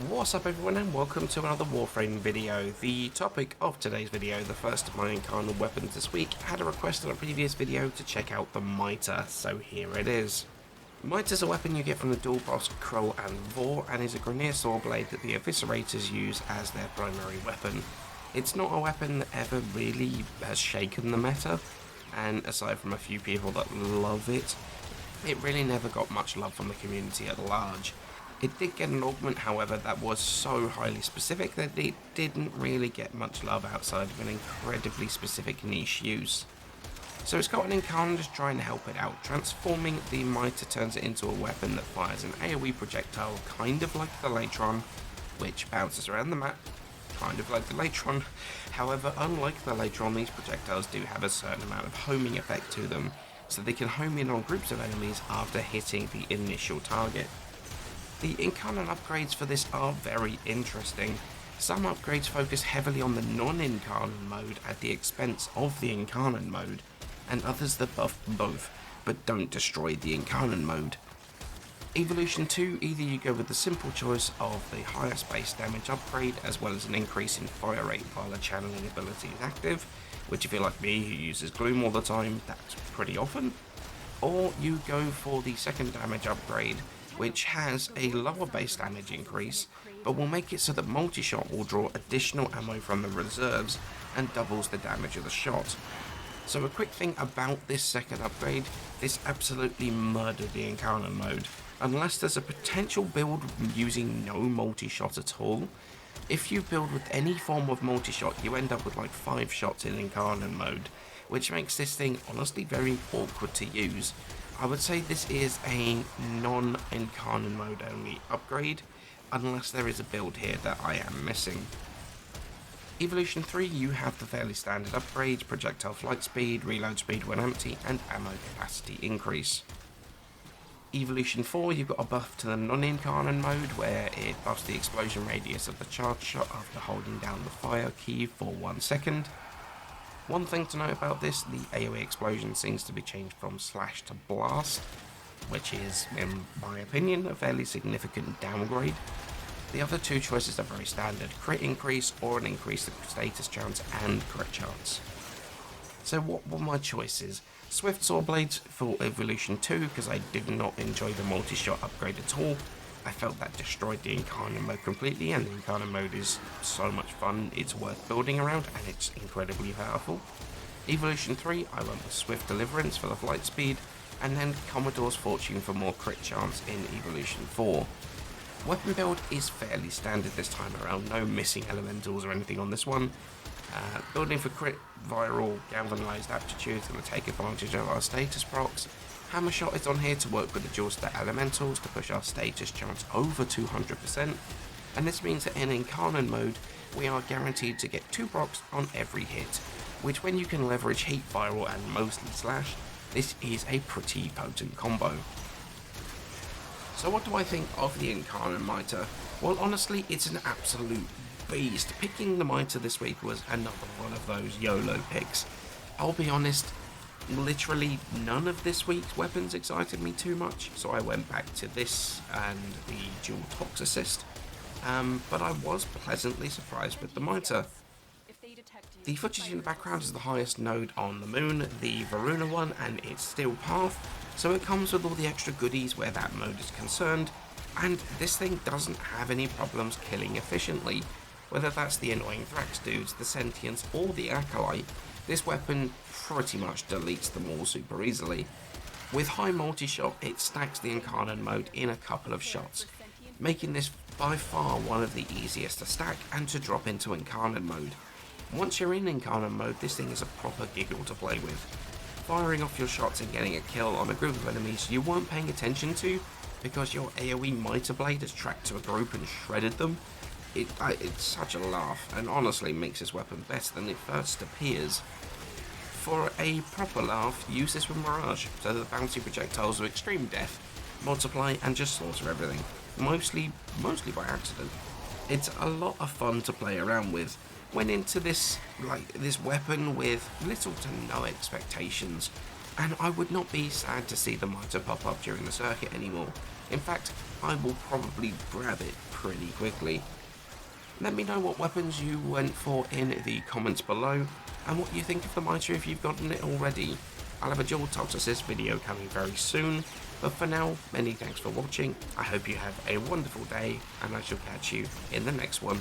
What's up everyone and welcome to another Warframe video. The topic of today's video, the first of my Incarnon weapons this week, had a request in a previous video to check out the Mitre, so here it is. Mitre is a weapon you get from the dual boss Krull and Vor, and is a Grineer saw blade that the Eviscerators use as their primary weapon. It's not a weapon that ever really has shaken the meta, and aside from a few people that love it, it really never got much love from the community at large. It did get an augment, however, that was so highly specific that it didn't really get much love outside of an incredibly specific niche use. So it's got an Incarnon just trying to help it out. Transforming the Mitre turns it into a weapon that fires an AoE projectile, kind of like the Latron, which bounces around the map, kind of like the Latron. However, unlike the Latron, these projectiles do have a certain amount of homing effect to them, so they can home in on groups of enemies after hitting the initial target. The Incarnon upgrades for this are very interesting. Some upgrades focus heavily on the non-Incarnon mode at the expense of the Incarnon mode, and others that buff both, but don't destroy the Incarnon mode. Evolution 2, either you go with the simple choice of the higher space damage upgrade, as well as an increase in fire rate while the channeling ability is active, which if you're like me who uses Gloom all the time, that's pretty often. Or you go for the second damage upgrade, which has a lower base damage increase, but will make it so that multi-shot will draw additional ammo from the reserves and doubles the damage of the shot. So a quick thing about this second upgrade, this absolutely murdered the Incarnon mode. Unless there's a potential build using no multi-shot at all, if you build with any form of multi-shot, you end up with like 5 shots in Incarnon mode, which makes this thing honestly very awkward to use. I would say this is a non-Incarnon mode only upgrade, unless there is a build here that I am missing. Evolution 3, you have the fairly standard upgrades: projectile flight speed, reload speed when empty, and ammo capacity increase. Evolution 4, you've got a buff to the non-Incarnon mode, where it buffs the explosion radius of the charge shot after holding down the fire key for 1 second. One thing to note about this, the AoE explosion seems to be changed from slash to blast, which is, in my opinion, a fairly significant downgrade. The other two choices are very standard: crit increase or an increase in status chance and crit chance. So what were my choices? Swift Saw Blades for Evolution 2, because I did not enjoy the multi-shot upgrade at all. I felt that destroyed the Incarnon mode completely, and the Incarnon mode is so much fun, it's worth building around, and it's incredibly powerful. Evolution 3, I went with Swift Deliverance for the flight speed, and then Commodore's Fortune for more crit chance in Evolution 4. Weapon build is fairly standard this time around, no missing elementals or anything on this one. Building for crit, viral, galvanized aptitudes and to take advantage of our status procs. Hammer Shot is on here to work with the dual stat elementals to push our status chance over 200%, and this means that in Incarnon mode we are guaranteed to get 2 procs on every hit, which when you can leverage heat, viral and mostly slash, this is a pretty potent combo. So what do I think of the Incarnon Mitre? Well, honestly, it's an absolute beast. Picking the Mitre this week was another one of those YOLO picks. I'll be honest, literally none of this week's weapons excited me too much, so I went back to this and the dual Tox Assist, but I was pleasantly surprised with the Mitre. The footage in the background is the highest node on the moon, the Varuna one, and its steel path, so it comes with all the extra goodies where that mode is concerned, and this thing doesn't have any problems killing efficiently. Whether that's the annoying Thrax dudes, the Sentients, or the Acolyte, this weapon pretty much deletes them all super easily. With high multi-shot, it stacks the Incarnon mode in a couple of shots, making this by far one of the easiest to stack and to drop into Incarnon mode. Once you're in Incarnon mode, this thing is a proper giggle to play with. Firing off your shots and getting a kill on a group of enemies you weren't paying attention to because your AoE Mitre Blade has tracked to a group and shredded them, it's such a laugh, and honestly makes this weapon better than it first appears. For a proper laugh, use this with Mirage, so that the bouncy projectiles of extreme death multiply and just slaughter everything, mostly by accident. It's a lot of fun to play around with. Went into this weapon with little to no expectations, and I would not be sad to see the Mitre pop up during the circuit anymore. In fact, I will probably grab it pretty quickly. Let me know what weapons you went for in the comments below, and what you think of the mitre if you've gotten it already. I'll have a dual Toxicist video coming very soon, but for now, many thanks for watching. I hope you have a wonderful day, and I shall catch you in the next one.